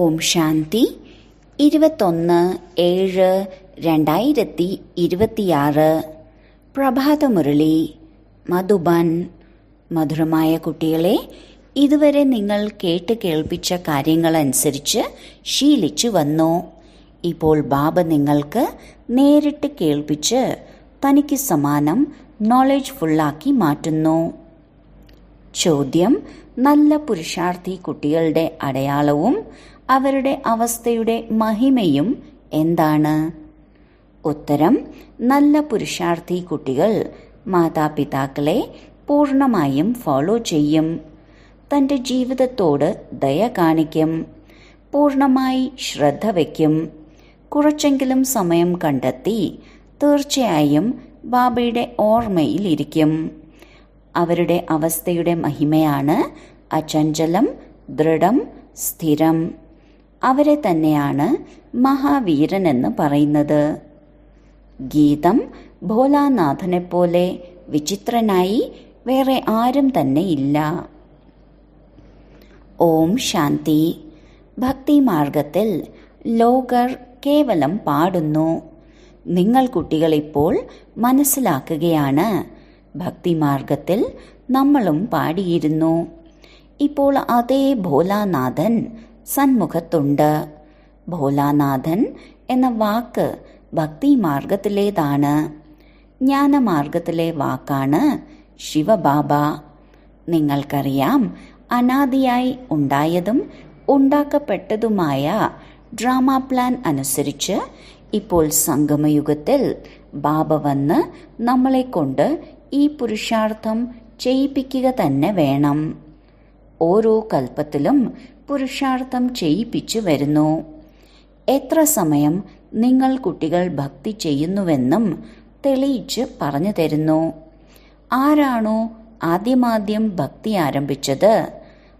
ഓം ശാന്തി. 21/7/2026 പ്രഭാതമുരളി മധുബൻ. മധുരമായ കുട്ടികളെ, ഇതുവരെ നിങ്ങൾ കേട്ട് കേൾപ്പിച്ച കാര്യങ്ങളനുസരിച്ച് ശീലിച്ചു വന്നു. ഇപ്പോൾ ബാബ നിങ്ങൾക്ക് നേരിട്ട് കേൾപ്പിച്ച് തനിക്ക് സമാനം നോളജ് ഫുള്ളാക്കി മാറ്റുന്നു. ചോദ്യം: നല്ല പുരുഷാർത്ഥി കുട്ടികളുടെ അടയാളവും അവരുടെ അവസ്ഥയുടെ മഹിമയും എന്താണ്? ഉത്തരം: നല്ല പുരുഷാർത്ഥി കുട്ടികൾ മാതാപിതാക്കളെ പൂർണ്ണമായും ഫോളോ ചെയ്യും. തന്റെ ജീവിതത്തോട് ദയ കാണിക്കും. പൂർണ്ണമായി ശ്രദ്ധ വയ്ക്കും. കുറച്ചെങ്കിലും സമയം കണ്ടെത്തി തീർച്ചയായും ബാബയുടെ ഓർമ്മയിലിരിക്കും. അവരുടെ അവസ്ഥയുടെ മഹിമയാണ് അചഞ്ചലം, ദൃഢം, സ്ഥിരം. അവരെ തന്നെയാണ് മഹാവീരൻ എന്ന് പറയുന്നത്. ഗീതം: ഭോലാനാഥനെപ്പോലെ വിചിത്രനായി വേറെ ആരും തന്നെ ഇല്ല. ഓം ശാന്തി. ഭക്തിമാർഗത്തിൽ ലോകർ കേവലം പാടുന്നു. നിങ്ങൾ കുട്ടികൾ ഇപ്പോൾ മനസ്സിലാക്കുകയാണ്, ഭക്തിമാർഗത്തിൽ നമ്മളും പാടിയിരുന്നു. ഇപ്പോൾ അതേ ഭോലാനാഥൻ സന്മുഖത്തുണ്ട്. ഭോലാനാഥൻ എന്ന വാക്ക് ഭക്തിമാർഗത്തിലേതാണ്. ജ്ഞാനമാർഗത്തിലെ വാക്കാണ് ശിവബാബ. നിങ്ങൾക്കറിയാം, അനാദിയായി ഉണ്ടായതും ഉണ്ടാക്കപ്പെട്ടതുമായ ഡ്രാമ പ്ലാൻ അനുസരിച്ച് ഇപ്പോൾ സംഗമയുഗത്തിൽ ബാബ വന്ന് നമ്മളെ കൊണ്ട് ഈ പുരുഷാർത്ഥം ചെയ്യിപ്പിക്കുക തന്നെ വേണം. ഓരോ കൽപ്പത്തിലും പുരുഷാർത്ഥം ചെയ്യിപ്പിച്ചു വരുന്നു. എത്ര സമയം നിങ്ങൾ കുട്ടികൾ ഭക്തി ചെയ്യുന്നുവെന്നും തെളിയിച്ച് പറഞ്ഞു തരുന്നു. ആരാണോ ആദ്യമാദ്യം ഭക്തി ആരംഭിച്ചത്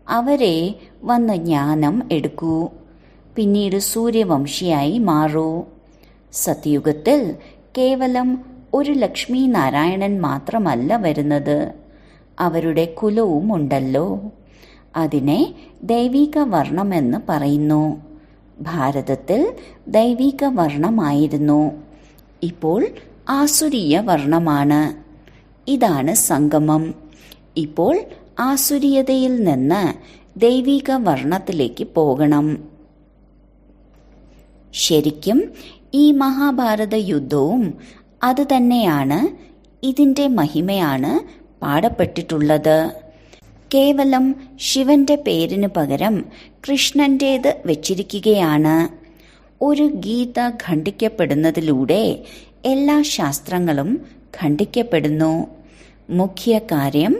അവരെ വന്ന് ജ്ഞാനം എടുക്കൂ. പിന്നീട് സൂര്യവംശിയായി മാറൂ. സത്യുഗത്തിൽ കേവലം ഒരു ലക്ഷ്മി നാരായണൻ മാത്രമല്ല വരുന്നത്, അവരുടെ കുലവും ഉണ്ടല്ലോ. അതിനെ ദൈവിക വർണ്ണമെന്ന് പറയുന്നു. ഭാരതത്തിൽ ദൈവിക വർണ്ണമായിരുന്നു, ഇപ്പോൾ ആസുരീയ വർണ്ണമാണ്. ഇതാണ് സംഗമം. ഇപ്പോൾ ആസുരീയതയിൽ നിന്ന് ദൈവിക വർണ്ണത്തിലേക്ക് പോകണം. ശരിക്കും ഈ മഹാഭാരത യുദ്ധവും അത് തന്നെയാണ്. ഇതിന്റെ മഹിമയാണ് പാടപ്പെട്ടിട്ടുള്ളത്. കേവലം ശിവന്റെ പേരിന് പകരം കൃഷ്ണന്റേത് വെച്ചിരിക്കുകയാണ്. ഒരു ഗീത ഖണ്ഡിക്കപ്പെടുന്നതിലൂടെ എല്ലാ ശാസ്ത്രങ്ങളും ഖണ്ഡിക്കപ്പെടുന്നു. മുഖ്യ കാര്യം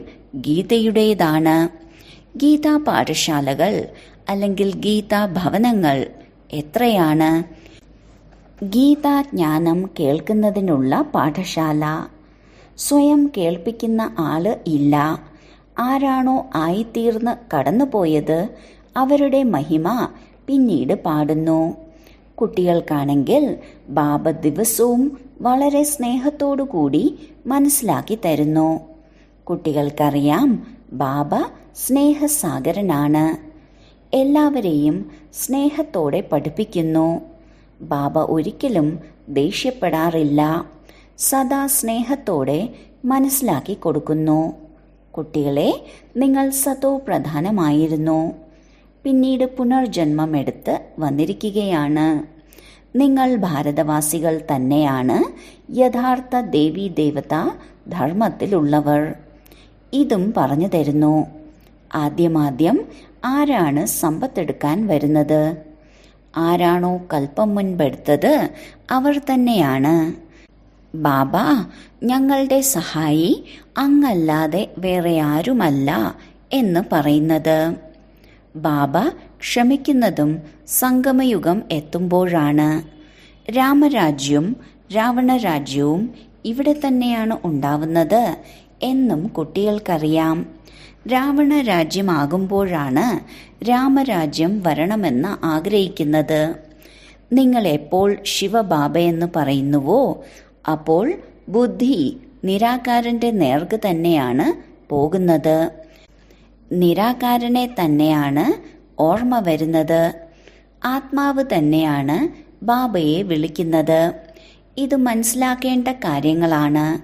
ഗീതയുടേതാണ്. ഗീതാ പാഠശാലകൾ അല്ലെങ്കിൽ ഗീതാ ഭവനങ്ങൾ എത്രയാണ്? ഗീതാജ്ഞാനം കേൾക്കുന്നതിനുള്ള പാഠശാല. സ്വയം കേൾപ്പിക്കുന്ന ആള് ഇല്ല. ആരാണോ ആയിത്തീർന്ന് കടന്നുപോയത് അവരുടെ മഹിമ പിന്നീട് പാടുന്നു. കുട്ടികൾക്കാണെങ്കിൽ ബാബ ദിവസവും വളരെ സ്നേഹത്തോടു കൂടി മനസ്സിലാക്കി തരുന്നു. കുട്ടികൾക്കറിയാം, ബാബ സ്നേഹസാഗരനാണ്. എല്ലാവരെയും സ്നേഹത്തോടെ പഠിപ്പിക്കുന്നു. ബാബ ഒരിക്കലും ദേഷ്യപ്പെടാറില്ല. സദാ സ്നേഹത്തോടെ മനസ്സിലാക്കി കൊടുക്കുന്നു. കുട്ടികളെ, നിങ്ങൾ സതോ പ്രധാനമായിരുന്നു. പിന്നീട് പുനർജന്മമെടുത്ത് വന്നിരിക്കുകയാണ്. നിങ്ങൾ ഭാരതവാസികൾ തന്നെയാണ് യഥാർത്ഥ ദേവീ ദേവത ധർമ്മത്തിലുള്ളവർ. ഇതും പറഞ്ഞു തരുന്നു. ആദ്യമാദ്യം ആരാണ് സമ്പത്തെടുക്കാൻ വരുന്നത്? ആരാണോ കൽപ്പം മുൻപെടുത്തത് അവർ തന്നെയാണ്. ബാബ ഞങ്ങളുടെ സഹായി അങ്ങല്ലാതെ വേറെ ആരുമല്ല എന്ന് പറയുന്നത്. ബാബ ക്ഷമിക്കുന്നതും സംഗമയുഗം എത്തുമ്പോഴാണ്. രാമരാജ്യവും രാവണരാജ്യവും ഇവിടെ തന്നെയാണ് ഉണ്ടാവുന്നത് എന്നും കുട്ടികൾക്കറിയാം. രാവണ രാജ്യമാകുമ്പോഴാണ് രാമരാജ്യം വരണമെന്ന് ആഗ്രഹിക്കുന്നത്. നിങ്ങൾ എപ്പോൾ ശിവബാബയെന്ന് പറയുന്നുവോ അപ്പോൾ ബുദ്ധി നിരാകാരന്റെ നേർക്ക് തന്നെയാണ് പോകുന്നത്. നിരാകാരനെ തന്നെയാണ് ഓർമ്മ വരുന്നത്. ആത്മാവ് തന്നെയാണ് ബാബയെ വിളിക്കുന്നത്. ഇത് മനസ്സിലാക്കേണ്ട കാര്യങ്ങളാണ്.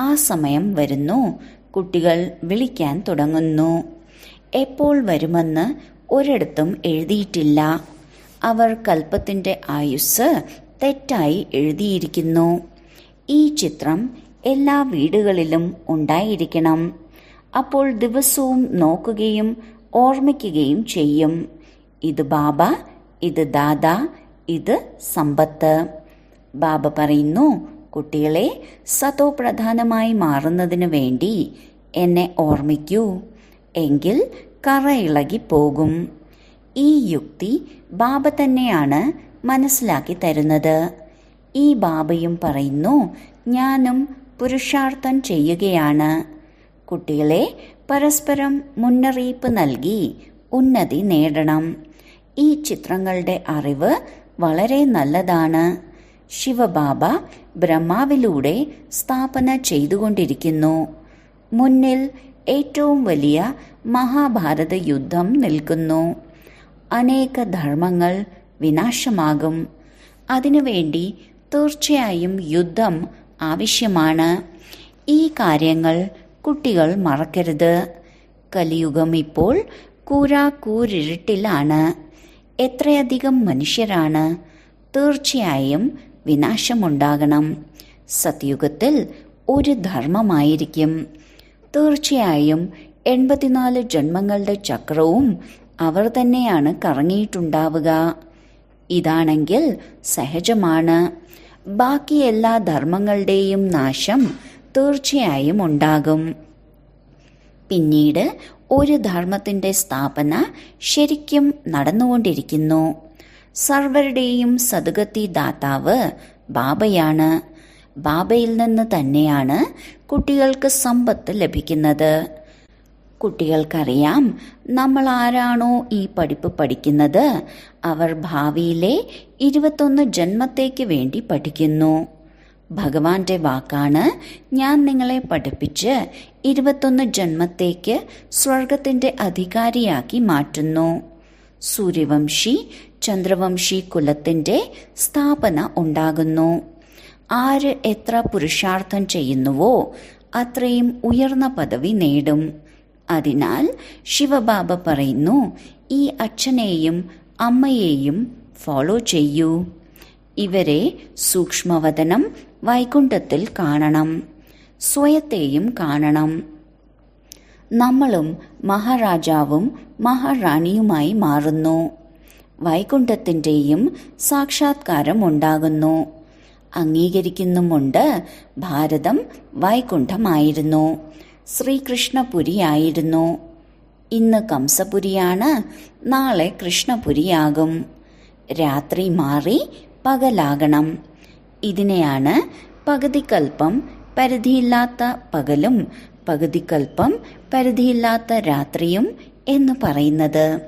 ആ സമയം വരുന്നു, കുട്ടികൾ വിളിക്കാൻ തുടങ്ങുന്നു. എപ്പോൾ വരുമെന്ന് ഒരിടത്തും എഴുതിയിട്ടില്ല. അവർ കൽപ്പത്തിന്റെ ആയുസ് തെറ്റായി എഴുതിയിരിക്കുന്നു. ഈ ചിത്രം എല്ലാ വീടുകളിലും ഉണ്ടായിരിക്കണം. അപ്പോൾ ദിവസവും നോക്കുകയും ഓർമ്മിക്കുകയും ചെയ്യും. ഇത് ബാബ, ഇത് ദാദാ, ഇത് സമ്പത്ത്. ബാബ പറയുന്നു, കുട്ടികളെ, സതോ പ്രധാനമായി മാറുന്നതിനു വേണ്ടി എന്നെ ഓർമ്മിക്കൂ, എങ്കിൽ കറ ഇളകിപ്പോകും. ഈ യുക്തി ബാബ തന്നെയാണ് മനസ്സിലാക്കി തരുന്നത്. ഈ ബാബയും പറയുന്നു, ഞാനും പുരുഷാർത്ഥം ചെയ്യുകയാണ്. കുട്ടികളെ പരസ്പരം മുന്നറിയിപ്പ് നൽകി ഉന്നതി നേടണം. ഈ ചിത്രങ്ങളുടെ അറിവ് വളരെ നല്ലതാണ്. ശിവബാബ ബ്രഹ്മാവിലൂടെ സ്ഥാപന ചെയ്തുകൊണ്ടിരിക്കുന്നു. മുന്നിൽ ഏറ്റവും വലിയ മഹാഭാരത യുദ്ധം നിൽക്കുന്നു. അനേക ധർമ്മങ്ങൾ വിനാശമാകും. അതിനുവേണ്ടി തീർച്ചയായും യുദ്ധം ആവശ്യമാണ്. ഈ കാര്യങ്ങൾ കുട്ടികൾ മറക്കരുത്. കലിയുഗം ഇപ്പോൾ കൂരാക്കൂരിരുട്ടിലാണ്. എത്രയധികം മനുഷ്യരാണ്. തീർച്ചയായും വിനാശമുണ്ടാകണം. സത്യുഗത്തിൽ ഒരു ധർമ്മമായിരിക്കും. തീർച്ചയായും 84 ജന്മങ്ങളുടെ ചക്രവും അവർ തന്നെയാണ് കറങ്ങിയിട്ടുണ്ടാവുക. ഇതാണെങ്കിൽ സഹജമാണ്. ബാക്കി എല്ലാ ധർമ്മങ്ങളുടെയും നാശം തീർച്ചയായും ഉണ്ടാകും. പിന്നീട് ഒരു ധർമ്മത്തിന്റെ സ്ഥാപന ശരിക്കും നടന്നുകൊണ്ടിരിക്കുന്നു. സർവരുടെയും സദ്ഗതി ദാതാവ് ബാബയാണ്. ബാബയിൽ നിന്ന് തന്നെയാണ് കുട്ടികൾക്ക് സമ്പത്ത് ലഭിക്കുന്നത്. കുട്ടികൾക്കറിയാം, നമ്മൾ ആരാണോ ഈ പഠിപ്പ് പഠിക്കുന്നത് അവർ ഭാവിയിലെ 21 ജന്മത്തേക്ക് വേണ്ടി പഠിക്കുന്നു. ഭഗവാന്റെ വാക്കാണ്, ഞാൻ നിങ്ങളെ പഠിപ്പിച്ച് 21 ജന്മത്തേക്ക് സ്വർഗത്തിന്റെ അധികാരിയാക്കി മാറ്റുന്നു. സൂര്യവംശി ചന്ദ്രവംശി കുലത്തിന്റെ സ്ഥാപന ഉണ്ടാകുന്നു. ആര് എത്ര പുരുഷാർത്ഥം ചെയ്യുന്നുവോ അത്രയും ഉയർന്ന പദവി നേടും. അതിനാൽ ശിവബാബ പറയുന്നു, ഈ അച്ഛനെയും അമ്മയെയും ഫോളോ ചെയ്യൂ. ഇവരെ സൂക്ഷ്മവതനം വൈകുണ്ഠത്തിൽ കാണണം. സ്വയത്തെയും കാണണം. നമ്മളും മഹാരാജാവും മഹാറാണിയുമായി മാറുന്നു. വൈകുണ്ഠത്തിന്റെയും സാക്ഷാത്കാരം ഉണ്ടാകുന്നു. അംഗീകരിക്കുന്നുമുണ്ട്. ഭാരതം വൈകുണ്ഠമായിരുന്നു. ശ്രീകൃഷ്ണപുരിയായിരുന്നു. ഇന്ന് കംസപുരിയാണ്. നാളെ കൃഷ്ണപുരിയാകും. രാത്രി മാറി പകലാകണം. ഇതിനെയാണ് പകുതിക്കൽപ്പം പരിധിയില്ലാത്ത പകലും പകുതിക്കൽപ്പം പരിധിയില്ലാത്ത രാത്രിയും എന്ന് പറയുന്നത്.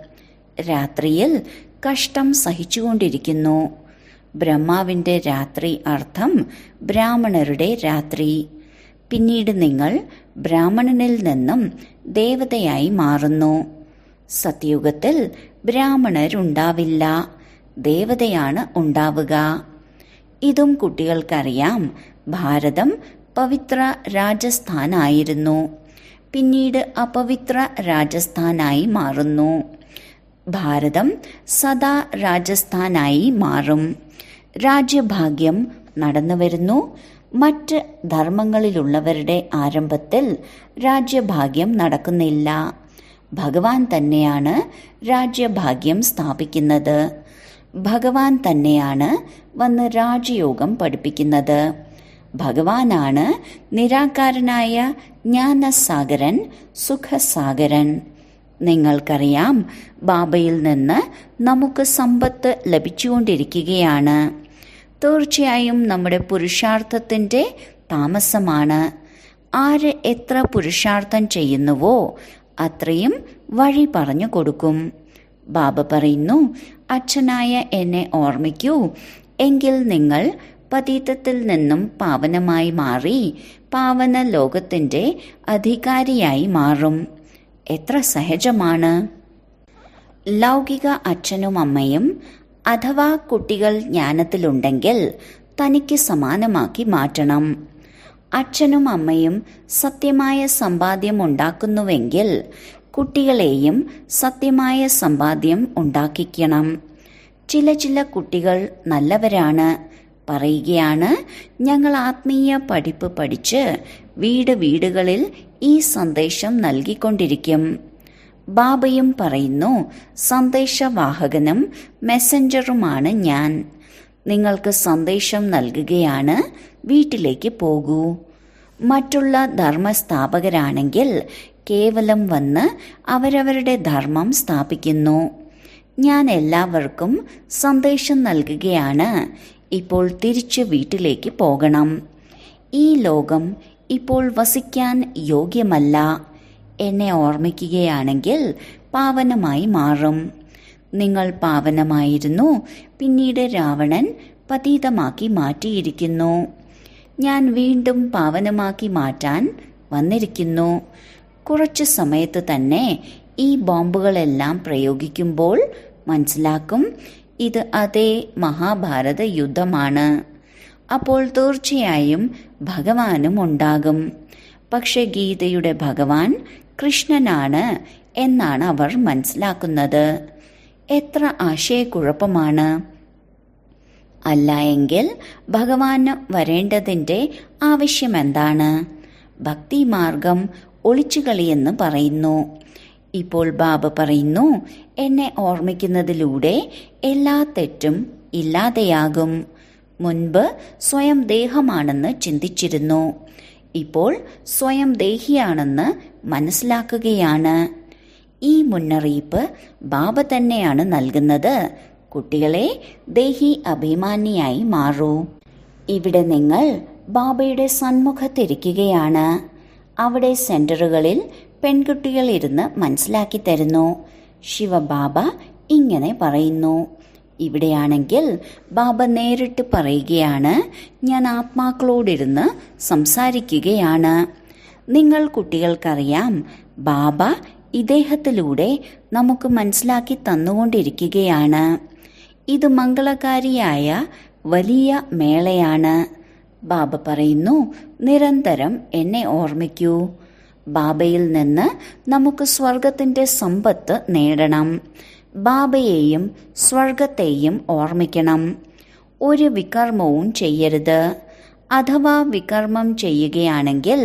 രാത്രിയിൽ കഷ്ടം സഹിച്ചുകൊണ്ടിരിക്കുന്നു. ബ്രഹ്മാവിന്റെ രാത്രി അർത്ഥം ബ്രാഹ്മണരുടെ രാത്രി. പിന്നീട് നിങ്ങൾ ബ്രാഹ്മണനിൽ നിന്നും ദേവതയായി മാറുന്നു. സത്യുഗത്തിൽ ബ്രാഹ്മണരുണ്ടാവില്ല, ദേവതയാണ് ഉണ്ടാവുക. ഇതും കുട്ടികൾക്കറിയാം. ഭാരതം പവിത്ര രാജസ്ഥാനായിരുന്നു. പിന്നീട് അപവിത്ര രാജസ്ഥാനായി മാറുന്നു. ഭാരതം സദാ രാജസ്ഥാനായി മാറും. രാജ്യഭാഗ്യം നടന്നുവരുന്നു. മറ്റ് ധർമ്മങ്ങളിലുള്ളവരുടെ ആരംഭത്തിൽ രാജ്യഭാഗ്യം നടക്കുന്നില്ല. ഭഗവാൻ തന്നെയാണ് രാജ്യഭാഗ്യം സ്ഥാപിക്കുന്നത്. ഭഗവാൻ തന്നെയാണ് വന്ന് രാജയോഗം പഠിപ്പിക്കുന്നത്. ഭഗവാനാണ് നിരാകാരനായ ജ്ഞാനസാഗരൻ, സുഖസാഗരൻ. നിങ്ങൾക്കറിയാം, ബാബയിൽ നിന്ന് നമുക്ക് സമ്പത്ത് ലഭിച്ചുകൊണ്ടിരിക്കുകയാണ്. തീർച്ചയായും നമ്മുടെ പുരുഷാർത്ഥത്തിന്റെ താമസമാണ്. ആര് എത്ര പുരുഷാർത്ഥം ചെയ്യുന്നുവോ അത്രയും വഴി പറഞ്ഞു കൊടുക്കും. ബാബ പറയുന്നു, അച്ഛനായ എന്നെ ഓർമ്മിക്കൂ, എങ്കിൽ നിങ്ങൾ പതീതത്തിൽ നിന്നും പാവനമായി മാറി പാവന ലോകത്തിന്റെ അധികാരിയായി മാറും. എത്ര സഹജമാണ്. ലൗകിക അച്ഛനും അമ്മയും അഥവാ കുട്ടികൾ ജ്ഞാനത്തിലുണ്ടെങ്കിൽ തനിക്ക് സമാനമാക്കി മാറ്റണം. അച്ഛനും അമ്മയും സത്യമായ സമ്പാദ്യം ഉണ്ടാക്കുന്നുവെങ്കിൽ കുട്ടികളെയും സത്യമായ സമ്പാദ്യം ഉണ്ടാക്കിക്കണം. ചില കുട്ടികൾ നല്ലവരാണ്, പറയുകയാണ്, ഞങ്ങൾ ആത്മീയ പഠിപ്പ് പഠിച്ച് വീടുകളിൽ ഈ സന്ദേശം നൽകിക്കൊണ്ടിരിക്കും. ബാബയും പറയുന്നു, സന്ദേശവാഹകനും മെസ്സഞ്ചറുമാണ് ഞാൻ. നിങ്ങൾക്ക് സന്ദേശം നൽകുകയാണ്, വീട്ടിലേക്ക് പോകൂ. മറ്റുള്ള ധർമ്മസ്ഥാപകരാണെങ്കിൽ കേവലം വന്ന് അവരവരുടെ ധർമ്മം സ്ഥാപിക്കുന്നു. ഞാൻ എല്ലാവർക്കും സന്ദേശം നൽകുകയാണ്, ഇപ്പോൾ തിരിച്ച് വീട്ടിലേക്ക് പോകണം. ഈ ലോകം ഇപ്പോൾ വസിക്കാൻ യോഗ്യമല്ല. എന്നെ ഓർമ്മിക്കുകയാണെങ്കിൽ പാവനമായി മാറും. നിങ്ങൾ പാവനമായിരുന്നു, പിന്നീട് രാവണൻ പതീതമാക്കി മാറ്റിയിരിക്കുന്നു. ഞാൻ വീണ്ടും പാവനമാക്കി മാറ്റാൻ വന്നിരിക്കുന്നു. കുറച്ചു സമയത്ത് തന്നെ ഈ ബോംബുകളെല്ലാം പ്രയോഗിക്കുമ്പോൾ മനസ്സിലാക്കും, ഇത് അതേ മഹാഭാരത യുദ്ധമാണ്. അപ്പോൾ തീർച്ചയായും ഭഗവാനും ഉണ്ടാകും. പക്ഷെ ഗീതയുടെ ഭഗവാൻ കൃഷ്ണനാണ് എന്നാണ് അവർ മനസ്സിലാക്കുന്നത്. എത്ര ആശയക്കുഴപ്പമാണ്! അല്ല എങ്കിൽ ഭഗവാന് വരേണ്ടതിൻ്റെ ആവശ്യമെന്താണ്? ഭക്തിമാർഗം ഒളിച്ചുകളിയെന്ന് പറയുന്നു. ഇപ്പോൾ ബാബ പറയുന്നു, എന്നെ ഓർമ്മിക്കുന്നതിലൂടെ എല്ലാ തെറ്റും ഇല്ലാതെയാകും. മുൻപ് സ്വയം ദേഹമാണെന്ന് ചിന്തിച്ചിരുന്നു, ഇപ്പോൾ സ്വയം ദേഹിയാണെന്ന് മനസ്സിലാക്കുകയാണ്. ഈ മുന്നറിയിപ്പ് ബാബ തന്നെയാണ് നൽകുന്നത്. കുട്ടികളെ, ദേഹി അഭിമാനിയായി മാറൂ. ഇവിടെ നിങ്ങൾ ബാബയുടെ സന്മുഖത്തിരിക്കുകയാണ്. അവിടെ സെന്ററുകളിൽ പെൺകുട്ടികൾ ഇരുന്ന് മനസ്സിലാക്കി തരുന്നു. ശിവബാബ ഇങ്ങനെ പറയുന്നു. ഇവിടെയാണെങ്കിൽ ബാബ നേരിട്ട് പറയുകയാണ്, ഞാൻ ആത്മാക്കളോടിരുന്ന് സംസാരിക്കുകയാണ്. നിങ്ങൾ കുട്ടികൾക്കറിയാം, ബാബ ഇദ്ദേഹത്തിലൂടെ നമുക്ക് മനസ്സിലാക്കി തന്നുകൊണ്ടിരിക്കുകയാണ്. ഇത് മംഗളകാരിയായ വലിയ മേളയാണ്. ബാബ പറയുന്നു, നിരന്തരം എന്നെ ഓർമ്മിക്കൂ. ബാബയിൽ നിന്ന് നമുക്ക് സ്വർഗത്തിന്റെ സമ്പത്ത് നേടണം. ബാബയെയും സ്വർഗത്തെയും ഓർമ്മിക്കണം. ഒരു വികർമ്മവും ചെയ്യരുത്. അഥവാ വികർമ്മം ചെയ്യുകയാണെങ്കിൽ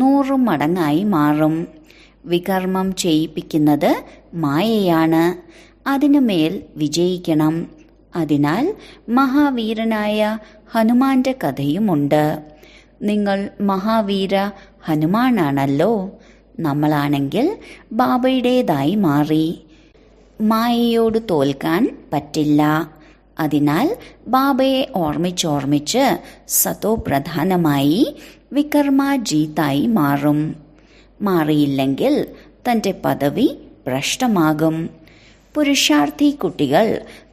100 മടങ്ങായി മാറും. വികർമ്മം ചെയ്യിപ്പിക്കുന്നത് മായയാണ്. അതിനുമേൽ വിജയിക്കണം. അതിനാൽ മഹാവീരനായ ഹനുമാന്റെ കഥയുമുണ്ട്. നിങ്ങൾ മഹാവീര ഹനുമാനാണല്ലോ. നമ്മളാണെങ്കിൽ ബാബയുടേതായി മാറി. മായയോട് തോൽക്കാൻ പറ്റില്ല. അതിനാൽ ബാബയെ ഓർമ്മിച്ചോർമ്മിച്ച് സതോ പ്രധാനമായി വികർമാജീത്തായി മാറും. മാറിയില്ലെങ്കിൽ തന്റെ പദവി ഭ്രഷ്ടമാകും. പുരുഷാർത്ഥി കുട്ടികൾ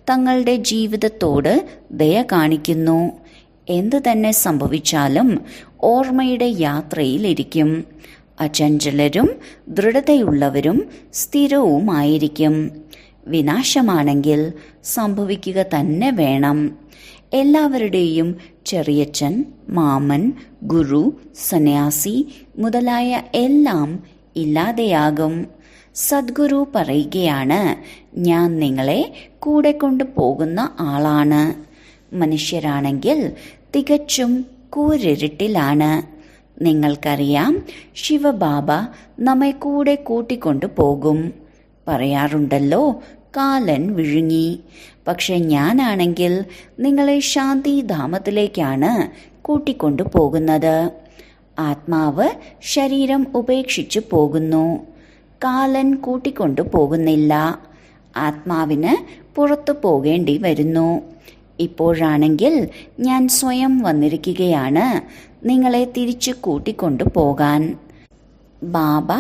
തങ്ങളുടെ ജീവിതത്തോട് ദയ കാണിക്കുന്നു. എന്തു തന്നെ സംഭവിച്ചാലും ഓർമ്മയുടെ യാത്രയിലിരിക്കും. അചഞ്ചലരും ദൃഢതയുള്ളവരും സ്ഥിരവുമായിരിക്കും. വിനാശമാണെങ്കിൽ സംഭവിക്കുക തന്നെ വേണം. എല്ലാവരുടെയും ചെറിയച്ഛൻ, മാമൻ, ഗുരു, സന്യാസി മുതലായ എല്ലാം ഇല്ലാതെയാകും. സദ്ഗുരു പറയുകയാണ്, ഞാൻ നിങ്ങളെ കൂടെ കൊണ്ടുപോകുന്ന ആളാണ്. മനുഷ്യരാണെങ്കിൽ തികച്ചും കൂരിരുട്ടിലാണ്. നിങ്ങൾക്കറിയാം, ശിവബാബ നമ്മെ കൂടെ കൂട്ടിക്കൊണ്ടു പോകും. പറയാറുണ്ടല്ലോ, കാലൻ വിഴുങ്ങി. പക്ഷെ ഞാനാണെങ്കിൽ നിങ്ങളെ ശാന്തിധാമത്തിലേക്കാണ് കൂട്ടിക്കൊണ്ടു പോകുന്നത്. ആത്മാവ് ശരീരം ഉപേക്ഷിച്ചു പോകുന്നു. കാലൻ കൂട്ടിക്കൊണ്ടു പോകുന്നില്ല. ആത്മാവിന് പുറത്തു പോകേണ്ടി വരുന്നു. ഇപ്പോഴാണെങ്കിൽ ഞാൻ സ്വയം വന്നിരിക്കുകയാണ് നിങ്ങളെ തിരിച്ചു കൂട്ടിക്കൊണ്ടു പോകാൻ. ബാബ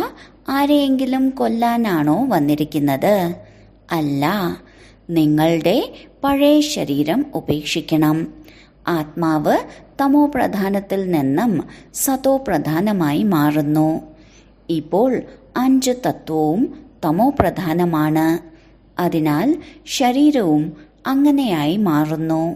ആരെയെങ്കിലും കൊല്ലാനാണോ വന്നിരിക്കുന്നത്? അല്ല, നിങ്ങളുടെ പഴയ ശരീരം ഉപേക്ഷിക്കണം. ആത്മാവ് തമോ പ്രധാനത്തിൽ നിന്നും സതോ പ്രധാനമായി മാറുന്നു. ഇപ്പോൾ 5 തത്വവും തമോ പ്രധാനമാണ്. അതിനാൽ ശരീരവും അങ്ങനെയായി മാറുന്നു.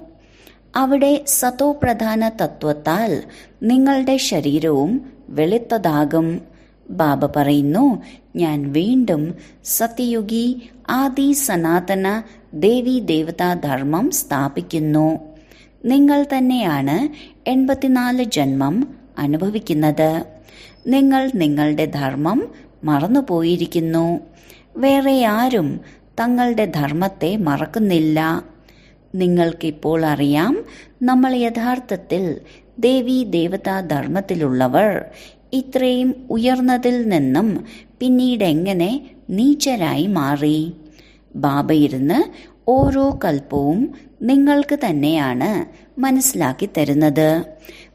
അവിടെ സതോപ്രധാന തത്വത്താൽ നിങ്ങളുടെ ശരീരവും വെളുത്തതാകും. ബാബ പറയുന്നു, ഞാൻ വീണ്ടും സത്യയുഗി ആദി സനാതന ദേവീ ദേവതാ ധർമ്മം സ്ഥാപിക്കുന്നു. നിങ്ങൾ തന്നെയാണ് 84 ജന്മം അനുഭവിക്കുന്നത്. നിങ്ങൾ നിങ്ങളുടെ ധർമ്മം മറന്നുപോയിരിക്കുന്നു. വേറെ ആരും തങ്ങളുടെ ധർമ്മത്തെ മറക്കുന്നില്ല. നിങ്ങൾക്കിപ്പോൾ അറിയാം, നമ്മൾ യഥാർത്ഥത്തിൽ ദേവീ ദേവതാ ധർമ്മത്തിലുള്ളവർ ഇത്രയും ഉയർന്നതിൽ നിന്നും പിന്നീട് എങ്ങനെ നീചരായി മാറി. ബാബ ഇരുന്ന് ഓരോ കൽപ്പവും നിങ്ങൾക്ക് തന്നെയാണ് മനസ്സിലാക്കി തരുന്നത്.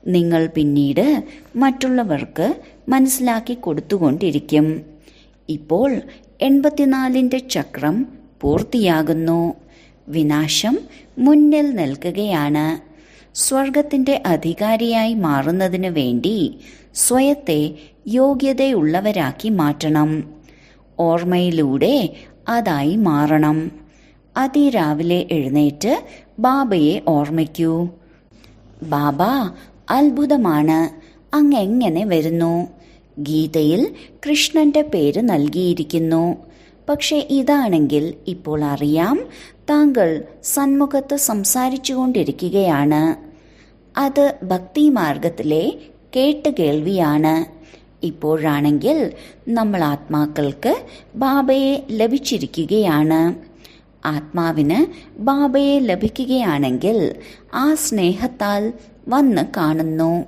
നിങ്ങൾ പിന്നീട് മറ്റുള്ളവർക്ക് മനസ്സിലാക്കി കൊടുത്തുകൊണ്ടിരിക്കും. ഇപ്പോൾ 84ന്റെ ചക്രം പൂർത്തിയാകുന്നു. വിനാശം മുന്നിൽ നിൽക്കുകയാണ്. സ്വർഗത്തിന്റെ അധികാരിയായി മാറുന്നതിനു വേണ്ടി സ്വയത്തെ യോഗ്യതയുള്ളവരാക്കി മാറ്റണം. ഓർമ്മയിലൂടെ അതായി മാറണം. അതിരാവിലെ എഴുന്നേറ്റ് ബാബയെ ഓർമ്മിക്കൂ. ബാബ, അത്ഭുതമാണ്, അങ്ങെങ്ങനെ വരുന്നു? ഗീതയിൽ കൃഷ്ണന്റെ പേര് നൽകിയിരിക്കുന്നു. പക്ഷെ ഇതാണെങ്കിൽ ഇപ്പോൾ അറിയാം, താങ്കൾ സന്മുഖത്ത് സംസാരിച്ചുകൊണ്ടിരിക്കുകയാണ്. അത് ഭക്തിമാർഗത്തിലെ കേട്ടുകേൾവിയാണ്. ഇപ്പോഴാണെങ്കിൽ നമ്മൾ ആത്മാക്കൾക്ക് ബാബയെ ലഭിച്ചിരിക്കുകയാണ്. ആത്മാവിന് ബാബയെ ലഭിക്കുകയാണെങ്കിൽ ആ സ്നേഹത്താൽ വന്ന് കാണുന്നു.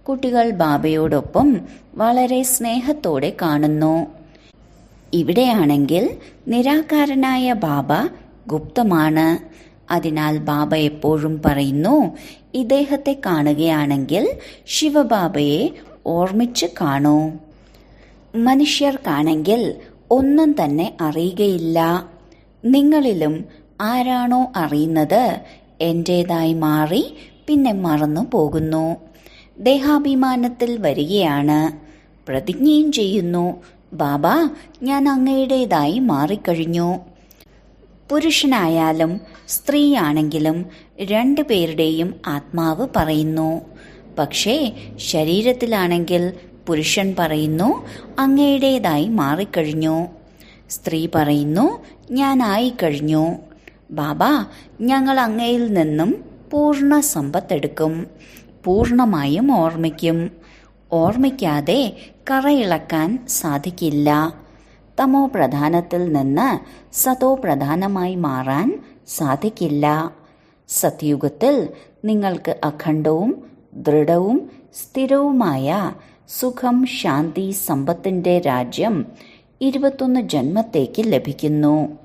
കുട്ടികൾ ബാബയോടൊപ്പം വളരെ സ്നേഹത്തോടെ കാണുന്നു. ഇവിടെയാണെങ്കിൽ നിരാകാരനായ ബാബ ഗുപ്തമാണ്. അതിനാൽ ബാബ എപ്പോഴും പറയുന്നു, ഇദ്ദേഹത്തെ കാണുകയാണെങ്കിൽ ശിവബാബയെ ഓർമ്മിച്ച് കാണൂ. മനുഷ്യർക്കാണെങ്കിൽ ഒന്നും തന്നെ അറിയുകയില്ല. നിങ്ങളിലും ആരാണോ അറിയുന്നത് എന്റേതായി മാറി പിന്നെ മറന്നു പോകുന്നു. ദേഹാഭിമാനത്തിൽ വരികയാണ്. പ്രതിജ്ഞയും ചെയ്യുന്നു, ബാബ, ഞാൻ അങ്ങയുടേതായി മാറിക്കഴിഞ്ഞു. പുരുഷനായാലും സ്ത്രീയാണെങ്കിലും രണ്ടുപേരുടെയും ആത്മാവ് പറയുന്നു. പക്ഷേ ശരീരത്തിലാണെങ്കിൽ പുരുഷൻ പറയുന്നു, അങ്ങയുടേതായി മാറിക്കഴിഞ്ഞു. സ്ത്രീ പറയുന്നു, ഞാനായിക്കഴിഞ്ഞു. ബാബ, ഞങ്ങൾ അങ്ങയിൽ നിന്നും പൂർണ്ണ സമ്പത്തെടുക്കും. പൂർണ്ണമായും ഓർമ്മിക്കും. ഓർമ്മിക്കാതെ കറയിളക്കാൻ സാധിക്കില്ല. തമോ പ്രധാനത്തിൽ നിന്ന് സതോ പ്രധാനമായി മാറാൻ സാധിക്കില്ല. സത്യുഗത്തിൽ നിങ്ങൾക്ക് അഖണ്ഡവും ദൃഢവും സ്ഥിരവുമായ സുഖം, ശാന്തി, സമ്പത്തിന്റെ രാജ്യം 21 ജന്മത്തേക്ക് ലഭിക്കുന്നു.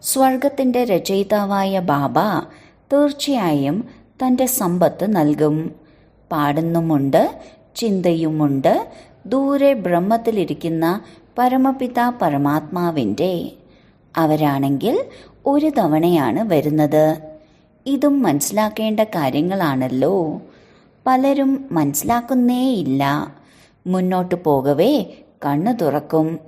സ്വർഗത്തിന്റെ രചയിതാവായ ബാബ തീർച്ചയായും തന്റെ സമ്പത്ത് നൽകും. പാടുന്നുമുണ്ട്, ചിന്തയുമുണ്ട്. ദൂരെ ബ്രഹ്മത്തിലിരിക്കുന്ന പരമപിതാ പരമാത്മാവിന്റെ അവരാണെങ്കിൽ ഒരു തവണയാണ് വരുന്നത്. ഇതും മനസ്സിലാക്കേണ്ട കാര്യങ്ങളാണല്ലോ. പലരും മനസ്സിലാക്കുന്നേയില്ല. മുന്നോട്ടു പോകവേ കണ്ണു തുറക്കും.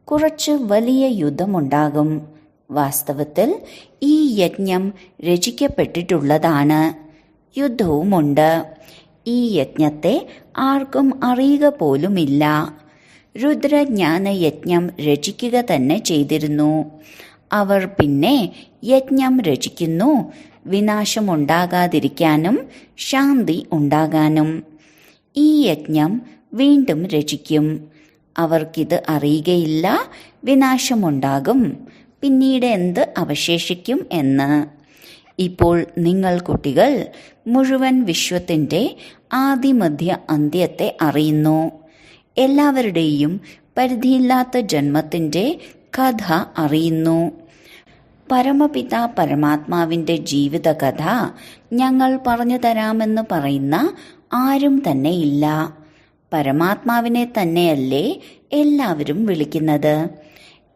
കുറച്ച് വലിയ യുദ്ധമുണ്ടാകും. വാസ്തവത്തിൽ ഈ യജ്ഞം രചിക്കപ്പെട്ടിട്ടുള്ളതാണ്. യുദ്ധവുമുണ്ട്. ഈ യജ്ഞത്തെ ആർക്കും അറിയുക പോലുമില്ല. രുദ്രജ്ഞാന യജ്ഞം രചിക്കുക തന്നെ ചെയ്തിരുന്നു. അവർ പിന്നെ യജ്ഞം രചിക്കുന്നു, വിനാശമുണ്ടാകാതിരിക്കാനും ശാന്തി ഉണ്ടാകാനും. ഈ യജ്ഞം വീണ്ടും രചിക്കും. അവർക്കിത് അറിയുകയില്ല, വിനാശമുണ്ടാകും, പിന്നീട് എന്ത് അവശേഷിക്കും എന്ന്. ഇപ്പോൾ നിങ്ങൾ കുട്ടികൾ മുഴുവൻ വിശ്വത്തിന്റെ ആദിമധ്യ അന്ത്യത്തെ അറിയുന്നു. എല്ലാവരുടെയും പരിധിയില്ലാത്ത ജന്മത്തിന്റെ കഥ അറിയുന്നു. പരമപിതാ പരമാത്മാവിന്റെ ജീവിതകഥ ഞങ്ങൾ പറഞ്ഞു തരാമെന്ന് പറയുന്ന ആരും തന്നെയില്ല. പരമാത്മാവിനെ തന്നെയല്ലേ എല്ലാവരും വിളിക്കുന്നത്.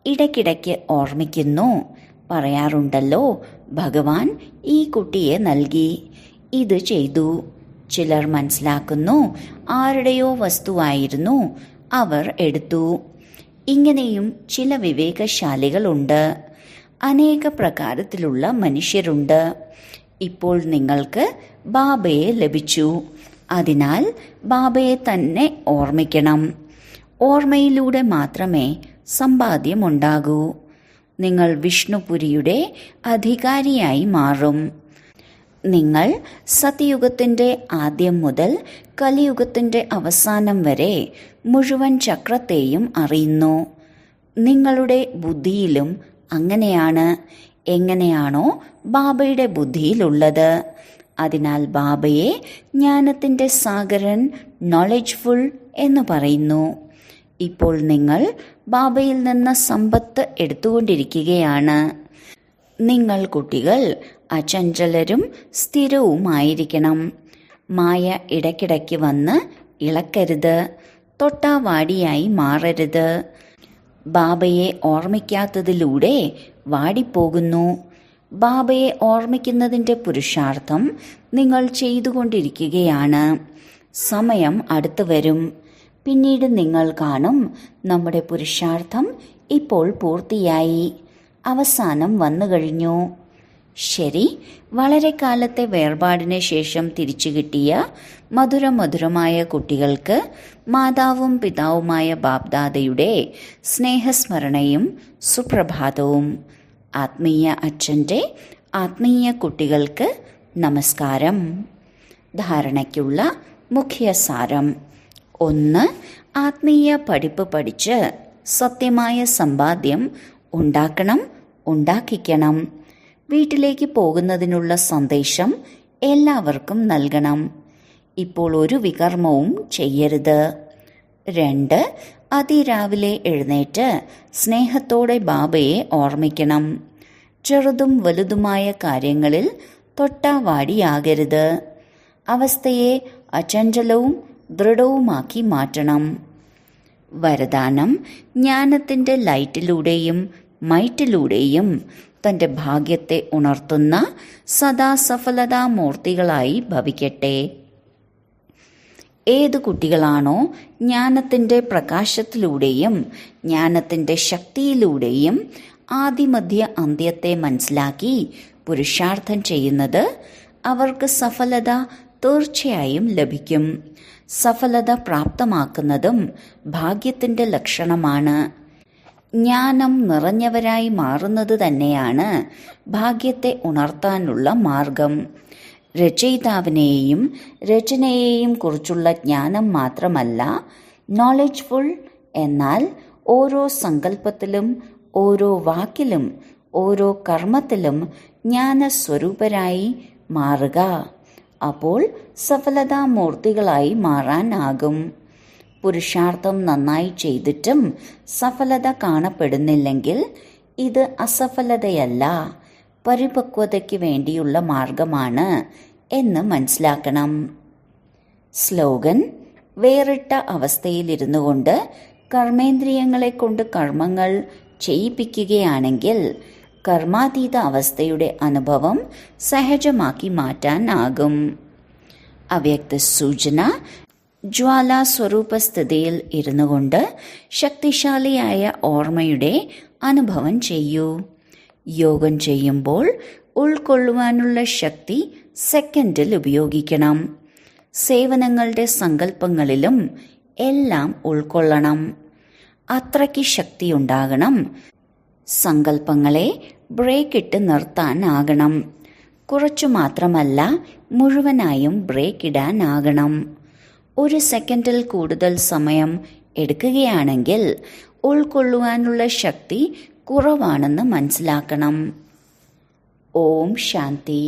ഇടയ്ക്കിടയ്ക്ക് ഓർമ്മിക്കുന്നു, പറയാറുണ്ടല്ലോ, ഭഗവാൻ ഈ കുട്ടിയെ നൽകി, ഇത് ചെയ്തു. ചിലർ മനസ്സിലാക്കുന്നു, ആരുടെയോ വസ്തുവായിരുന്നു, അവർ എടുത്തു. ഇങ്ങനെയും ചില വിവേകശാലികളുണ്ട്. അനേക പ്രകാരത്തിലുള്ള മനുഷ്യരുണ്ട്. ഇപ്പോൾ നിങ്ങൾക്ക് ബാബയെ ലഭിച്ചു. അതിനാൽ ബാബയെ തന്നെ ഓർമ്മിക്കണം. ഓർമ്മയിലൂടെ മാത്രമേ സമ്പാദ്യമുണ്ടാകൂ. നിങ്ങൾ വിഷ്ണുപുരിയുടെ അധികാരിയായി മാറും. നിങ്ങൾ സത്യയുഗത്തിന്റെ ആദ്യം മുതൽ കലിയുഗത്തിന്റെ അവസാനം വരെ മുഴുവൻ ചക്രത്തെയും അറിയുന്നു. നിങ്ങളുടെ ബുദ്ധിയിലും അങ്ങനെയാണ്. എങ്ങനെയാണോ ബാബയുടെ ബുദ്ധിയിലുള്ളത്. അതിനാൽ ബാബയെ ജ്ഞാനത്തിന്റെ സാഗരൻ, നോളജ്ഫുൾ എന്ന് പറയുന്നു. ഇപ്പോൾ നിങ്ങൾ ബാബയിൽ നിന്ന് സമ്പത്ത് എടുത്തുകൊണ്ടിരിക്കുകയാണ്. നിങ്ങൾ കുട്ടികൾ അചഞ്ചലരും സ്ഥിരവുമായിരിക്കണം. മായ ഇടയ്ക്കിടയ്ക്ക് വന്ന് ഇളക്കരുത്. തൊട്ടാവാടിയായി മാറരുത്. ബാബയെ ഓർമ്മിക്കാത്തതിലൂടെ വാടിപ്പോകുന്നു. ബാബയെ ഓർമ്മിക്കുന്നതിൻ്റെ പുരുഷാർത്ഥം നിങ്ങൾ ചെയ്തുകൊണ്ടിരിക്കുകയാണ്. സമയം അടുത്തു വരും. പിന്നീട് നിങ്ങൾ കാണും, നമ്മുടെ പുരുഷാർത്ഥം ഇപ്പോൾ പൂർത്തിയായി, അവസാനം വന്നു കഴിഞ്ഞു. ശരി, വളരെ കാലത്തെ വേർപാടിന് ശേഷം തിരിച്ചു കിട്ടിയ മധുരമധുരമായ കുട്ടികൾക്ക് മാതാവും പിതാവുമായ ബാബ്ദാദയുടെ സ്നേഹസ്മരണയും സുപ്രഭാതവും. ആത്മീയ അച്ഛൻ്റെ ആത്മീയ കുട്ടികൾക്ക് നമസ്കാരം. ധാരണയ്ക്കുള്ള മുഖ്യസാരം: 1. ആത്മീയ പഠിപ്പ് പഠിച്ച് സത്യമായ സമ്പാദ്യം ഉണ്ടാക്കണം, ഉണ്ടാക്കിക്കണം. വീട്ടിലേക്ക് പോകുന്നതിനുള്ള സന്ദേശം എല്ലാവർക്കും നൽകണം. ഇപ്പോൾ ഒരു വികർമ്മവും ചെയ്യരുത്. 2. അതിരാവിലെ എഴുന്നേറ്റ് സ്നേഹത്തോടെ ബാബയെ ഓർമ്മിക്കണം. ചെറുതും വലുതുമായ കാര്യങ്ങളിൽ തൊട്ടാവാടിയാകരുത്. അവസ്ഥയെ അചഞ്ചലവും ദൃഢവുമാക്കി മാറ്റണം. വരദാനം: ജ്ഞാനത്തിൻ്റെ ലൈറ്റിലൂടെയും മൈറ്റിലൂടെയും തൻ്റെ ഭാഗ്യത്തെ ഉണർത്തുന്ന സദാ സഫലതാമൂർത്തികളായി ഭവിക്കട്ടെ. ഏതു കുട്ടികളാണോ ജ്ഞാനത്തിൻ്റെ പ്രകാശത്തിലൂടെയും ജ്ഞാനത്തിൻ്റെ ശക്തിയിലൂടെയും ആദിമധ്യ അന്ത്യത്തെ മനസ്സിലാക്കി പുരുഷാർത്ഥം ചെയ്യുന്നത്, അവർക്ക് സഫലത തീർച്ചയായും ലഭിക്കും. സഫലത പ്രാപ്തമാക്കുന്നതും ഭാഗ്യത്തിൻ്റെ ലക്ഷണമാണ്. ജ്ഞാനം നിറഞ്ഞവരായി മാറുന്നത് തന്നെയാണ് ഭാഗ്യത്തെ ഉണർത്താനുള്ള മാർഗം. രചയിതാവിനെയും രചനയെയും കുറിച്ചുള്ള ജ്ഞാനം മാത്രമല്ല നോളജ്ഫുൾ, എന്നാൽ ഓരോ സങ്കല്പത്തിലും, ഓരോ വാക്കിലും, ഓരോ കർമ്മത്തിലും ജ്ഞാനസ്വരൂപരായി മാറുക. അപ്പോൾ സഫലതാമൂർത്തികളായി മാറാനാകും. പുരുഷാർത്ഥം നന്നായി ചെയ്തിട്ടും സഫലത കാണപ്പെടുന്നില്ലെങ്കിൽ ഇത് അസഫലതയല്ല, പരിപക്വതയ്ക്ക് വേണ്ടിയുള്ള മാർഗമാണ് എന്ന് മനസ്സിലാക്കണം. സ്ലോഗൻ: വേറിട്ട അവസ്ഥയിലിരുന്നു കൊണ്ട് കർമ്മേന്ദ്രിയങ്ങളെ കൊണ്ട് കർമ്മങ്ങൾ ചെയ്യിപ്പിക്കുകയാണെങ്കിൽ കർമാതീത അവസ്ഥയുടെ അനുഭവം സഹജമാക്കി മാറ്റാനാകും. അവ്യക്ത സൂചന: ജ്വാലാ സ്വരൂപസ്ഥിതിയിൽ ഇരുന്നു കൊണ്ട് ശക്തിശാലിയായ ഓർമ്മയുടെ അനുഭവം ചെയ്യൂ. യോഗം ചെയ്യുമ്പോൾ ഉൾക്കൊള്ളുവാനുള്ള ശക്തി സെക്കൻഡിൽ ഉപയോഗിക്കണം. സേവനങ്ങളുടെ സങ്കല്പങ്ങളിലും എല്ലാം ഉൾക്കൊള്ളണം. അത്രയ്ക്ക് ശക്തിയുണ്ടാകണം. സങ്കല്പങ്ങളെ ബ്രേക്കിട്ട് നിർത്താനാകണം. കുറച്ചു മാത്രമല്ല, മുഴുവനായും ബ്രേക്കിടാനാകണം. 1 സെക്കൻഡിൽ കൂടുതൽ സമയം എടുക്കുകയാണെങ്കിൽ ഉൾക്കൊള്ളുവാനുള്ള ശക്തി കുറവാണെന്ന് മനസ്സിലാക്കണം. ഓം ശാന്തി.